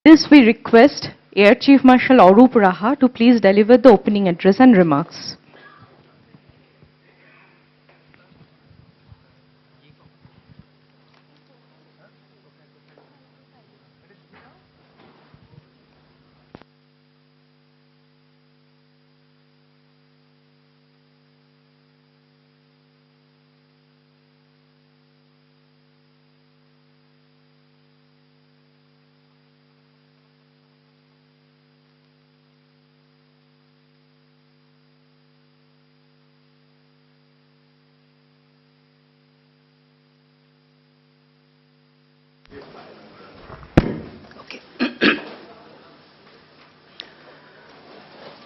This we request Air Chief Marshal Arup Raha to please deliver the opening address and remarks.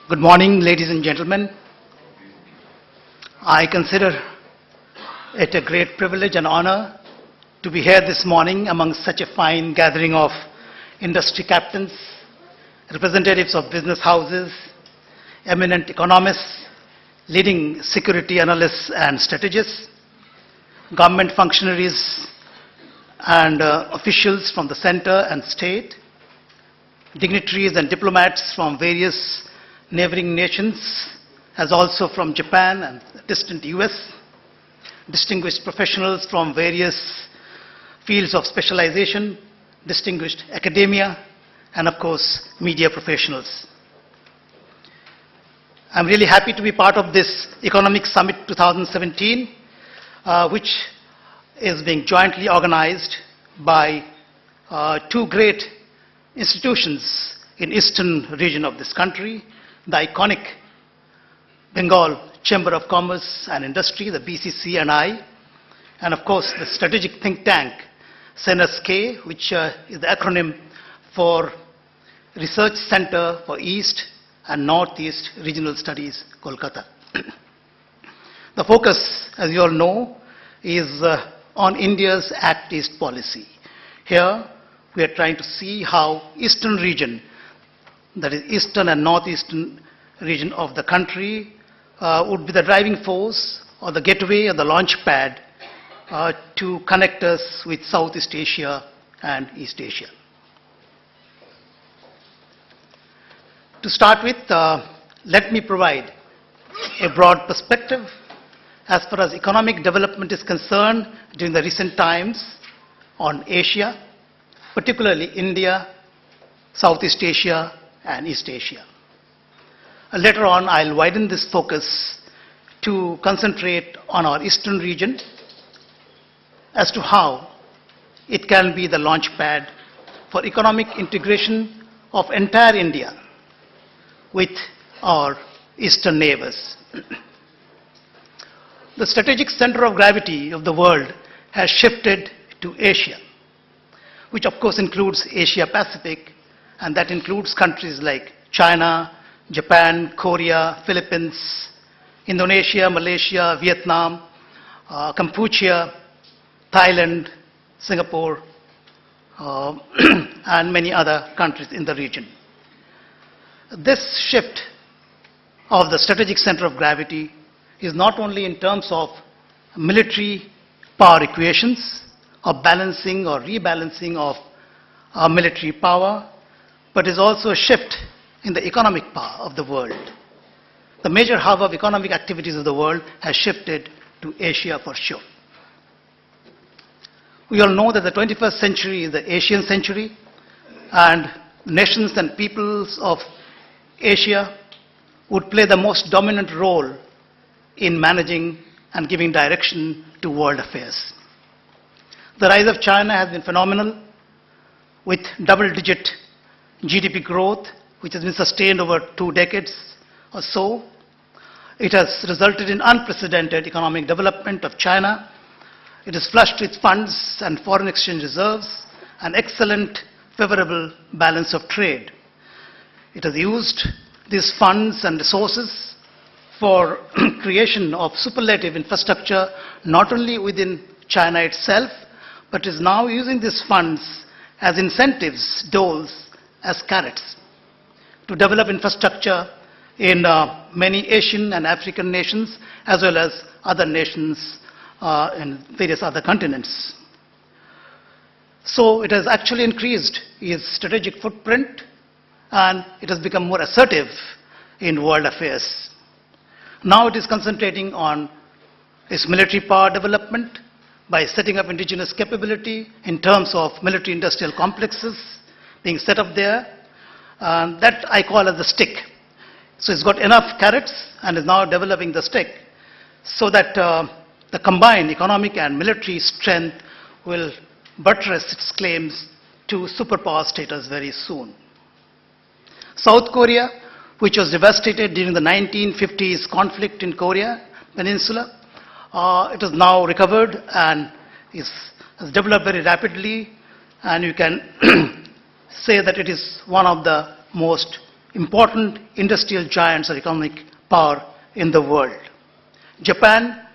Good morning, ladies and gentlemen. I consider it a great privilege and honor to be here this morning among such a fine gathering of industry captains, representatives of business houses, eminent economists, leading security analysts and strategists, government functionaries and officials from the center and state, dignitaries and diplomats from various neighboring nations, as also from Japan and distant US, distinguished professionals from various fields of specialization, distinguished academia, and of course, media professionals. I'm really happy to be part of this Economic Summit 2017, which is being jointly organized by two great institutions in eastern region of this country, the iconic Bengal Chamber of Commerce and Industry, the BCC&I, and of course the strategic think tank, CNSK, which is the acronym for Research Center for East and Northeast Regional Studies, Kolkata. The focus, as you all know, is on India's Act East policy. Here, we are trying to see how eastern region, that is eastern and northeastern region of the country, would be the driving force or the gateway or the launch pad to connect us with Southeast Asia and East Asia. To start with, let me provide a broad perspective as far as economic development is concerned during the recent times on Asia, particularly India, Southeast Asia, and East Asia. Later on, I'll widen this focus to concentrate on our eastern region as to how it can be the launch pad for economic integration of entire India with our eastern neighbors. The strategic center of gravity of the world has shifted to Asia, which of course includes Asia Pacific, and that includes countries like China, Japan, Korea, Philippines, Indonesia, Malaysia, Vietnam, Cambodia, Thailand, Singapore, and many other countries in the region. This shift of the strategic center of gravity is not only in terms of military power equations, or balancing or rebalancing of military power, but is also a shift in the economic power of the world. The major hub of economic activities of the world has shifted to Asia for sure. We all know that the 21st century is the Asian century, and nations and peoples of Asia would play the most dominant role in managing and giving direction to world affairs. The rise of China has been phenomenal, with double-digit GDP growth, which has been sustained over 2 decades or so. It has resulted in unprecedented economic development of China. It is flushed with funds and foreign exchange reserves, an excellent, favorable balance of trade. It has used these funds and resources for creation of superlative infrastructure, not only within China itself, but is now using these funds as incentives, doles, as carrots, to develop infrastructure in many Asian and African nations, as well as other nations in various other continents. So it has actually increased its strategic footprint, and it has become more assertive in world affairs. Now it is concentrating on its military power development by setting up indigenous capability in terms of military industrial complexes being set up there. And that I call as the stick. So it's got enough carrots and is now developing the stick so that the combined economic and military strength will buttress its claims to superpower status very soon. South Korea, which was devastated during the 1950s conflict in Korea Peninsula, it has now recovered and has developed very rapidly, and you can say that it is one of the most important industrial giants or economic power in the world. Japan,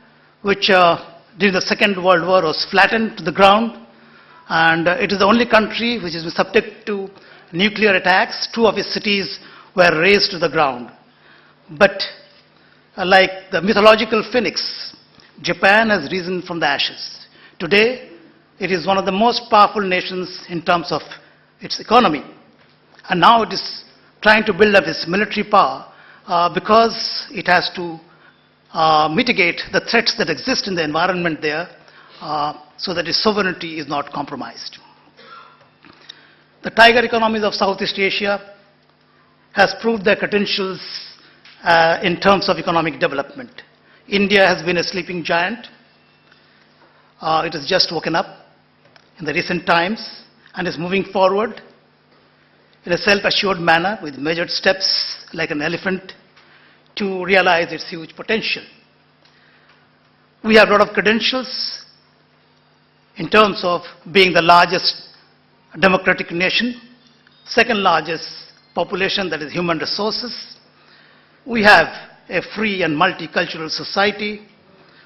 which during the Second World War was flattened to the ground, and it is the only country which is subject to nuclear attacks. 2 of its cities were razed to the ground. But like the mythological phoenix, Japan has risen from the ashes. Today, it is one of the most powerful nations in terms of its economy. And now it is trying to build up its military power because it has to mitigate the threats that exist in the environment there so that its sovereignty is not compromised. The tiger economies of Southeast Asia has proved their credentials in terms of economic development. India has been a sleeping giant. It has just woken up in the recent times and is moving forward in a self-assured manner with measured steps like an elephant to realize its huge potential. We have a lot of credentials in terms of being the largest democratic nation, second largest population, that is human resources. We have a free and multicultural society.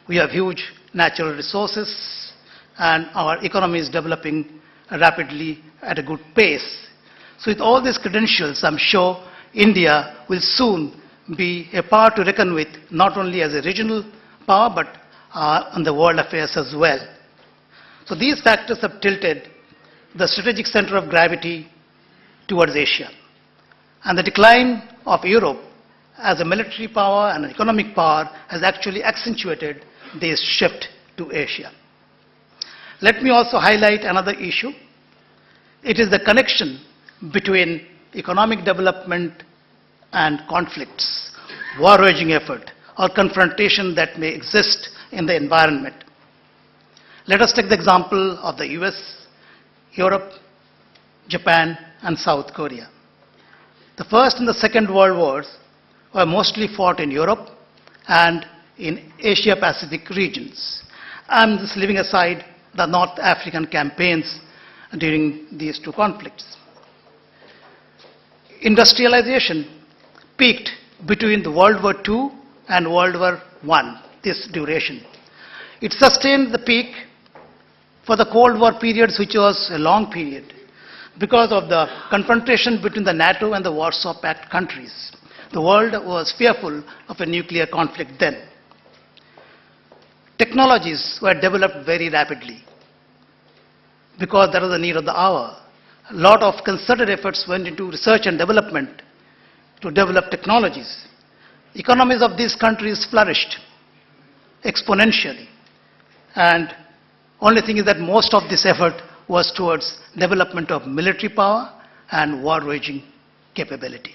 We have huge natural resources, and our economy is developing rapidly at a good pace. So with all these credentials, I'm sure India will soon be a power to reckon with, not only as a regional power, but on the world affairs as well. So these factors have tilted the strategic center of gravity towards Asia. And the decline of Europe as a military power and an economic power has actually accentuated this shift to Asia. Let me also highlight another issue. It is the connection between economic development and conflicts, war-waging effort, or confrontation that may exist in the environment. Let us take the example of the US, Europe, Japan, and South Korea. The First and the Second World Wars were mostly fought in Europe and in Asia-Pacific regions. I'm just leaving aside the North African campaigns during these 2 conflicts. Industrialization peaked between the World War II and World War I, this duration. It sustained the peak for the Cold War periods, which was a long period, because of the confrontation between the NATO and the Warsaw Pact countries. The world was fearful of a nuclear conflict then. Technologies were developed very rapidly because that was the need of the hour. A lot of concerted efforts went into research and development to develop technologies. Economies of these countries flourished exponentially. And only thing is that most of this effort was towards development of military power and war-waging capability.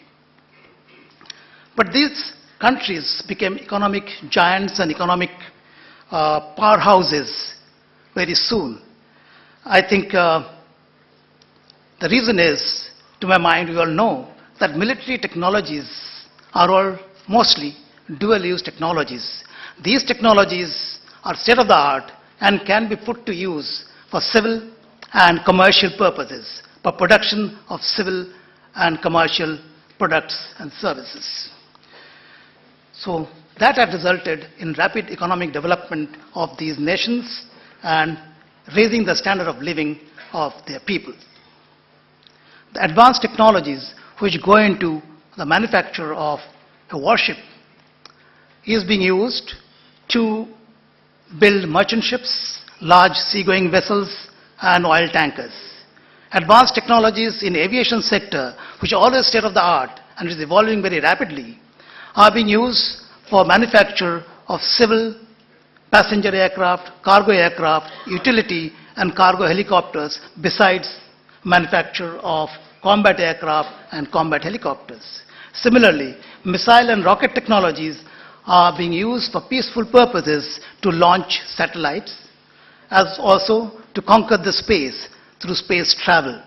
But these countries became economic giants and economic powerhouses very soon. I think the reason is, to my mind, we all know that military technologies are all mostly dual-use technologies. These technologies are state-of-the-art and can be put to use for civil and commercial purposes, for production of civil and commercial products and services. So that had resulted in rapid economic development of these nations and raising the standard of living of their people. The advanced technologies which go into the manufacture of a warship is being used to build merchant ships, large seagoing vessels, and oil tankers. Advanced technologies in aviation sector, which are always state of the art and is evolving very rapidly, are being used for manufacture of civil, passenger aircraft, cargo aircraft, utility and cargo helicopters, besides manufacture of combat aircraft and combat helicopters. Similarly, missile and rocket technologies are being used for peaceful purposes to launch satellites, as also to conquer the space through space travel.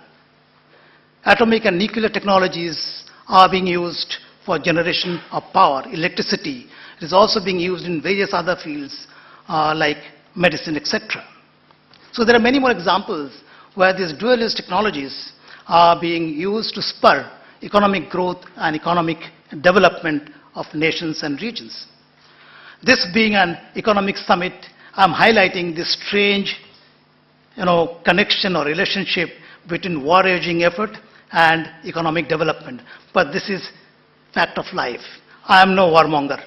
Atomic and nuclear technologies are being used for generation of power, electricity. It is also being used in various other fields like medicine, etc. So there are many more examples where these dual-use technologies are being used to spur economic growth and economic development of nations and regions. This being an economic summit, I'm highlighting this strange connection or relationship between war-waging effort and economic development. But this is fact of life. I am no warmonger.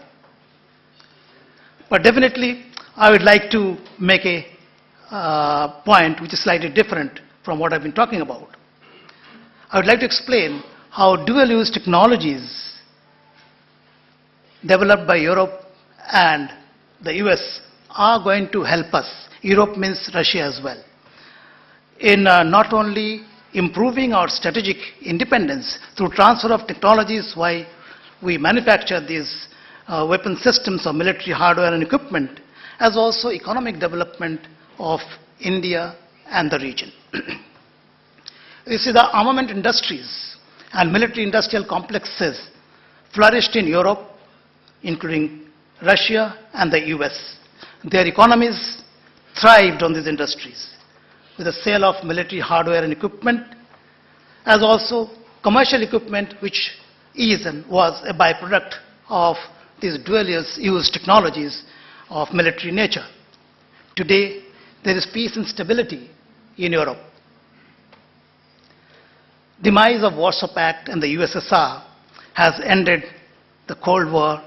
But definitely, I would like to make a point which is slightly different from what I've been talking about. I would like to explain how dual-use technologies developed by Europe and the US are going to help us. Europe means Russia as well, in not only improving our strategic independence through transfer of technologies while we manufacture these weapon systems or military hardware and equipment, as also economic development of India and the region. You see, the armament industries and military industrial complexes flourished in Europe, including Russia and the US. Their economies thrived on these industries, with the sale of military hardware and equipment, as also commercial equipment, which is and was a byproduct of these dual-use technologies of military nature. Today, there is peace and stability in Europe. Demise of Warsaw Pact and the USSR has ended the Cold War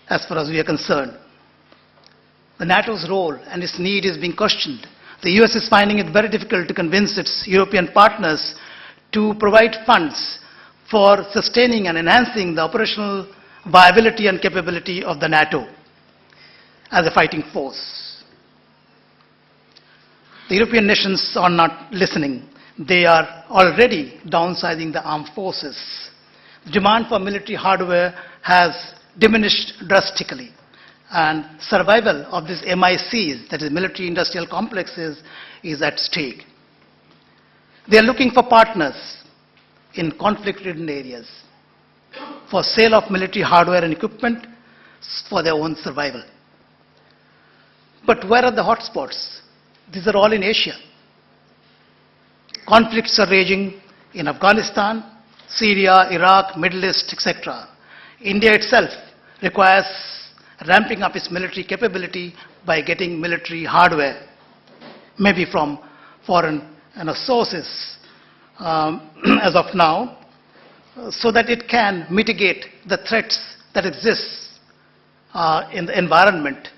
as far as we are concerned. The NATO's role and its need is being questioned. The US is finding it very difficult to convince its European partners to provide funds for sustaining and enhancing the operational viability and capability of the NATO as a fighting force. The European nations are not listening. They are already downsizing the armed forces. The demand for military hardware has diminished drastically, and survival of these MICs, that is military industrial complexes, is at stake. They are looking for partners in conflict-ridden areas for sale of military hardware and equipment for their own survival. But where are the hotspots? These are all in Asia. Conflicts are raging in Afghanistan, Syria, Iraq, Middle East, etc. India itself requires ramping up its military capability by getting military hardware, maybe from foreign sources as of now, so that it can mitigate the threats that exist in the environment.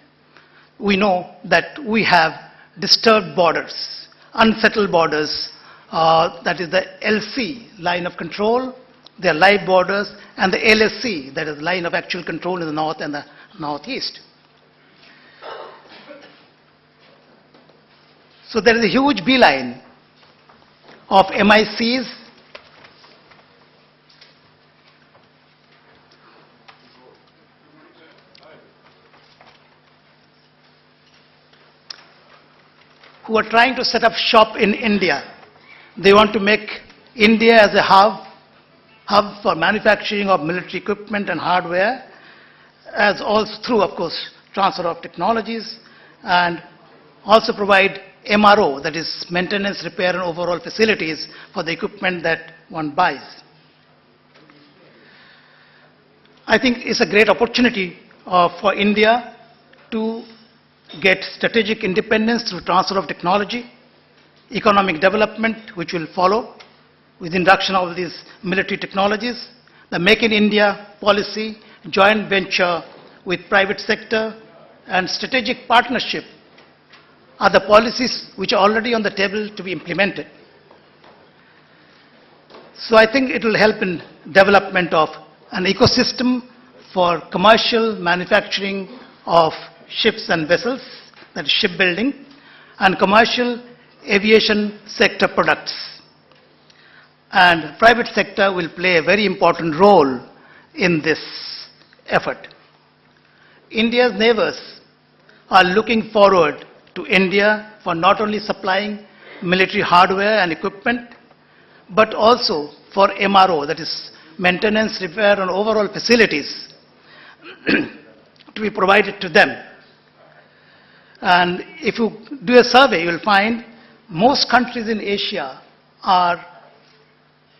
We know that we have disturbed borders, unsettled borders, that is the LC, line of control, their live borders, and the LSC, that is line of actual control in the north and the northeast. So there is a huge beeline of MICs who are trying to set up shop in India. They want to make India as a hub for manufacturing of military equipment and hardware, as also through, of course, transfer of technologies, and also provide MRO, that is maintenance, repair and overall facilities for the equipment that one buys. I think it's a great opportunity for India to get strategic independence through transfer of technology, economic development, which will follow with induction of these military technologies, the Make in India policy, joint venture with private sector, and strategic partnership are the policies which are already on the table to be implemented. So I think it will help in development of an ecosystem for commercial manufacturing of ships and vessels, that is shipbuilding, and commercial aviation sector products. And private sector will play a very important role in this effort. India's neighbors are looking forward to India for not only supplying military hardware and equipment, but also for MRO, that is maintenance, repair, and overall facilities to be provided to them. And if you do a survey, you will find most countries in Asia are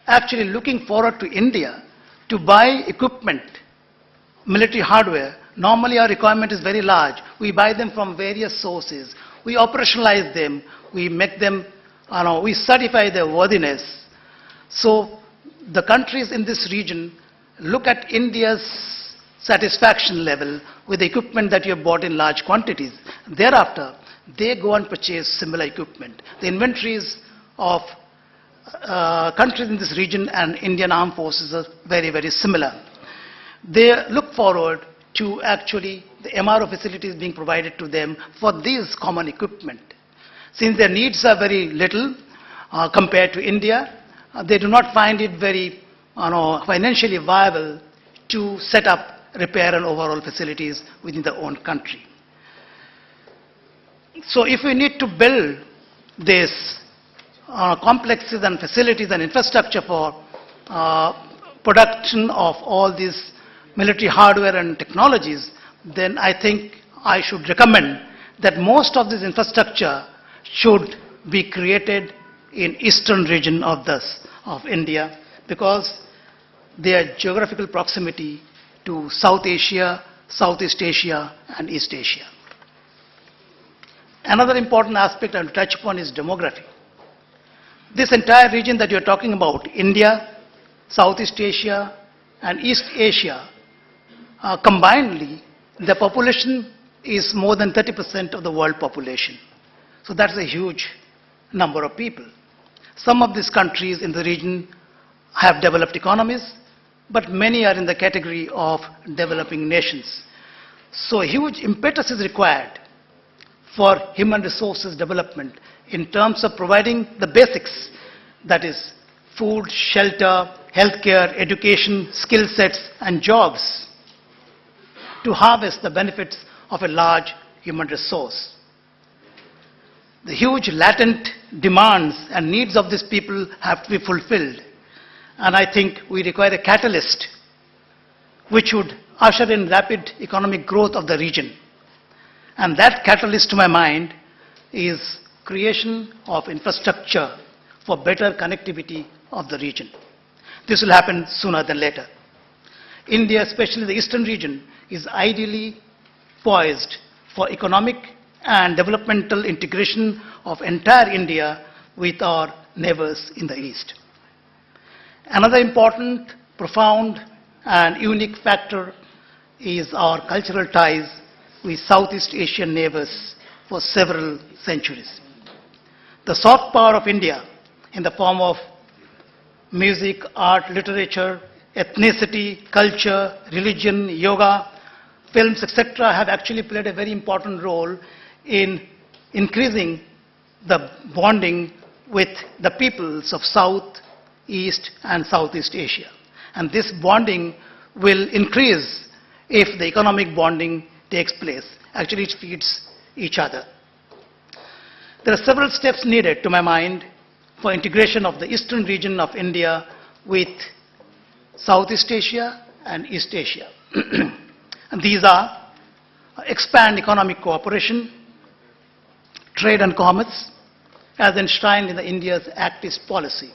actually looking forward to India to buy equipment, military hardware. Normally our requirement is very large. We buy them from various sources. We operationalize them. We make them, we certify their worthiness. So the countries in this region look at India's satisfaction level with the equipment that you have bought in large quantities. Thereafter, they go and purchase similar equipment. The inventories of countries in this region and Indian armed forces are very, very similar. They look forward to actually the MRO facilities being provided to them for these common equipment. Since their needs are very little compared to India, they do not find it very financially viable to set up repair and overall facilities within their own country. So if we need to build these complexes and facilities and infrastructure for production of all these military hardware and technologies, then I think I should recommend that most of this infrastructure should be created in eastern region of India, because their geographical proximity to South Asia, Southeast Asia, and East Asia. Another important aspect I will touch upon is demography. This entire region that you're talking about, India, Southeast Asia, and East Asia, combinedly, the population is more than 30% of the world population. So that's a huge number of people. Some of these countries in the region have developed economies, but many are in the category of developing nations. So a huge impetus is required for human resources development in terms of providing the basics, that is food, shelter, healthcare, education, skill sets, and jobs, to harvest the benefits of a large human resource. The huge latent demands and needs of these people have to be fulfilled. And I think we require a catalyst which would usher in rapid economic growth of the region. And that catalyst, to my mind, is creation of infrastructure for better connectivity of the region. This will happen sooner than later. India, especially the eastern region, is ideally poised for economic and developmental integration of entire India with our neighbors in the east. Another important, profound, and unique factor is our cultural ties with Southeast Asian neighbors for several centuries. The soft power of India in the form of music, art, literature, ethnicity, culture, religion, yoga, films, etc. have actually played a very important role in increasing the bonding with the peoples of South, East, and Southeast Asia. And this bonding will increase if the economic bonding takes place. Actually, it feeds each other. There are several steps needed, to my mind, for integration of the eastern region of India with Southeast Asia and East Asia. And these are expand economic cooperation, trade and commerce, as enshrined in the India's Act East policy.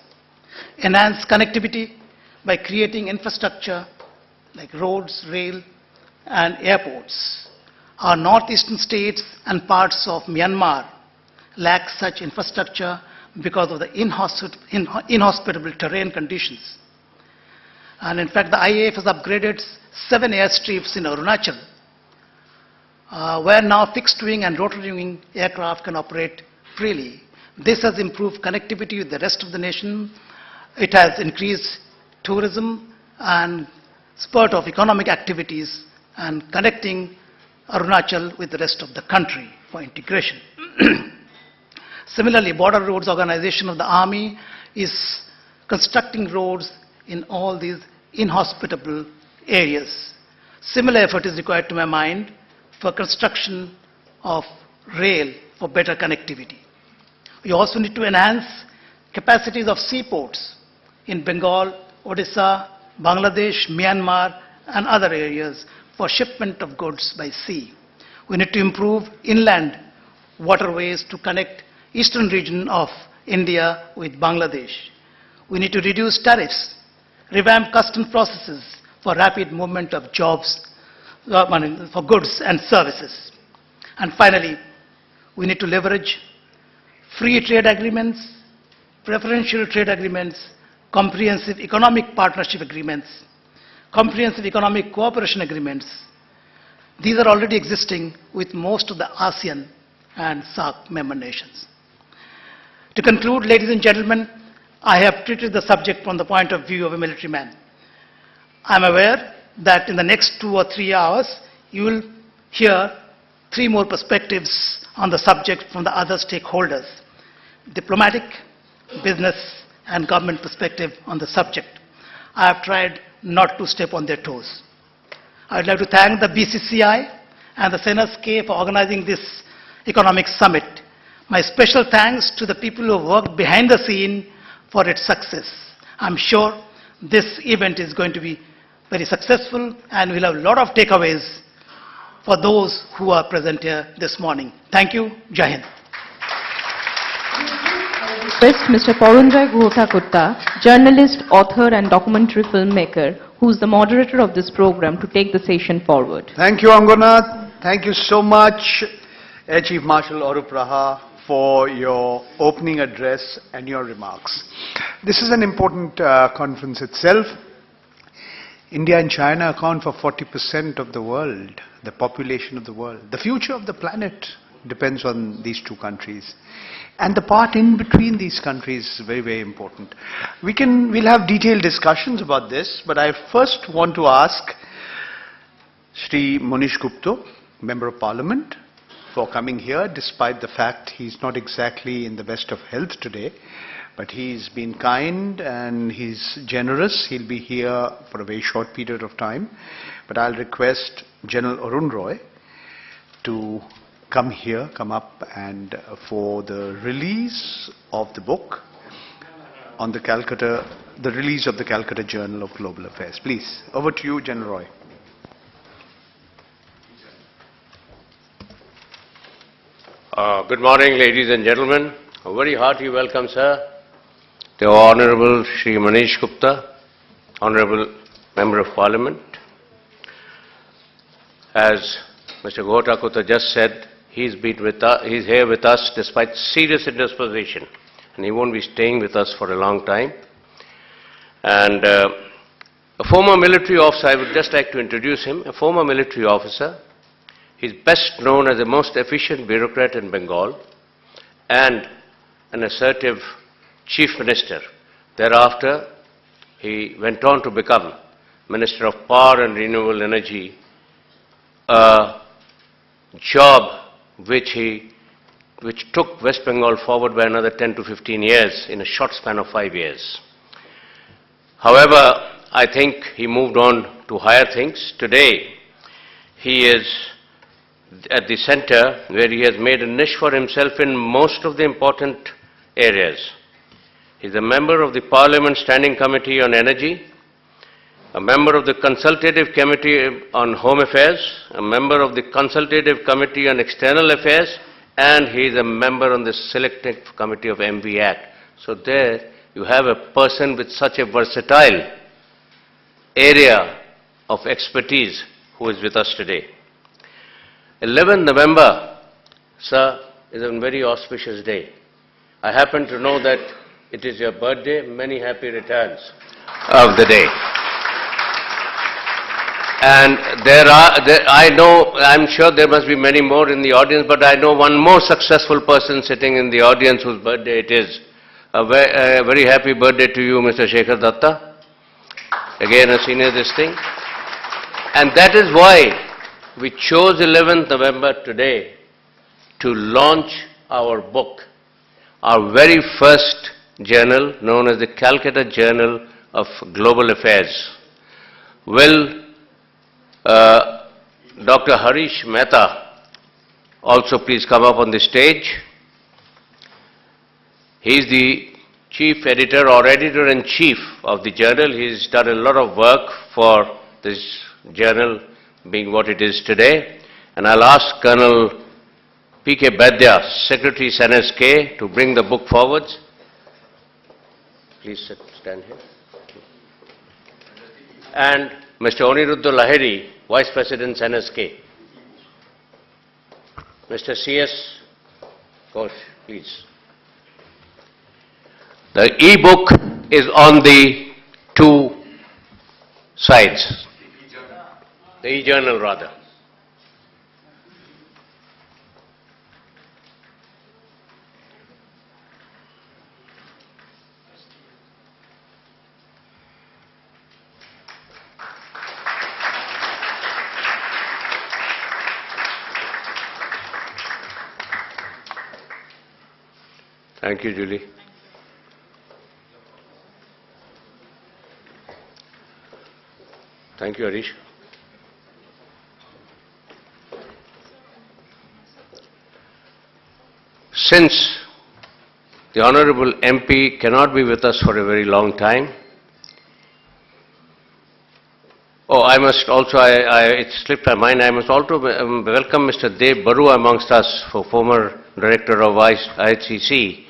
Enhance connectivity by creating infrastructure like roads, rail, and airports. Our northeastern states and parts of Myanmar lack such infrastructure because of the inhospitable terrain conditions. And in fact, the IAF has upgraded 7 airstrips in Arunachal where now fixed-wing and rotary-wing aircraft can operate freely. This has improved connectivity with the rest of the nation. It has increased tourism and spurt of economic activities and connecting Arunachal with the rest of the country for integration. Similarly, Border Roads Organization of the Army is constructing roads in all these inhospitable areas. Similar effort is required, to my mind, for construction of rail for better connectivity. We also need to enhance capacities of seaports in Bengal, Odisha, Bangladesh, Myanmar, and other areas for shipment of goods by sea. We need to improve inland waterways to connect eastern region of India with Bangladesh. We need to reduce tariffs, revamp customs processes for rapid movement of jobs, for goods and services. And finally, we need to leverage free trade agreements, preferential trade agreements, comprehensive economic partnership agreements, comprehensive economic cooperation agreements. These are already existing with most of the ASEAN and SAARC member nations. To conclude, ladies and gentlemen, I have treated the subject from the point of view of a military man. I am aware that in the next 2 or 3 hours, you will hear 3 more perspectives on the subject from the other stakeholders: diplomatic, business, and government perspective on the subject. I have tried not to step on their toes. I would like to thank the BCCI and the CNSK for organizing this economic summit. My special thanks to the people who worked behind the scene for its success. I'm sure this event is going to be very successful and we'll have a lot of takeaways for those who are present here this morning. Thank you. Jai Hind. Request Mr. Porunjay Ghotakutta, journalist, author and documentary filmmaker, who is the moderator of this program, to take the session forward. Thank you, Anganath. Thank you so much, Air Chief Marshal Arup Raha, for your opening address and your remarks. This is an important conference itself. India and China account for 40% of the world, the population of the world. The future of the planet depends on these two countries. And the part in between these countries is very, very important. We'll have detailed discussions about this, but I first want to ask Shri Monish Gupta, Member of Parliament, for coming here, despite the fact he's not exactly in the best of health today. But he's been kind and he's generous. He'll be here for a very short period of time. But I'll request General Arun Roy to come up and for the release of the book on the release of the Calcutta Journal of Global Affairs. Please, over to you, General Roy. Good morning, ladies and gentlemen. A very hearty welcome, sir, to Honorable Shri Manish Gupta, Honorable Member of Parliament. As Mr. Ghotakutta just said, he's here with us despite serious indisposition, and he won't be staying with us for a long time. And a former military officer, I would just like to introduce him, a former military officer. He's best known as the most efficient bureaucrat in Bengal and an assertive chief minister. Thereafter, he went on to become Minister of Power and Renewable Energy, a job which took West Bengal forward by another 10 to 15 years in a short span of 5 years. However, I think he moved on to higher things. Today, he is at the center where he has made a niche for himself in most of the important areas. He is a member of the Parliament Standing Committee on Energy, a member of the Consultative Committee on Home Affairs, a member of the Consultative Committee on External Affairs, and he is a member on the Selective Committee of MV Act. So there you have a person with such a versatile area of expertise who is with us today. 11 November, sir, is a very auspicious day. I happen to know that it is your birthday. Many happy returns of the day. And I'm sure there must be many more in the audience, but I know one more successful person sitting in the audience whose birthday it is. A very happy birthday to you, Mr. Shekhar Datta. Again, a senior this thing. And that is why we chose 11th November today to launch our book, our very first journal known as the Calcutta Journal of Global Affairs. Will Dr. Harish Mehta also please come up on the stage? He is the chief editor or editor-in-chief of the journal. He's done a lot of work for this journal being what it is today. And I'll ask Colonel P.K. Baidya, Secretary SNSK, to bring the book forwards. Please stand here. And Mr. Aniruddha Lahiri, Vice President SNSK. Mr. C.S. Ghosh, please. The e-book is on the two sides. The e-journal rather. Thank you, Julie. Thank you, Harish. Since the Honorable MP cannot be with us for a very long time, I must also, it slipped my mind, I must also welcome Mr. Dev Barua amongst us, former Director of IHCC,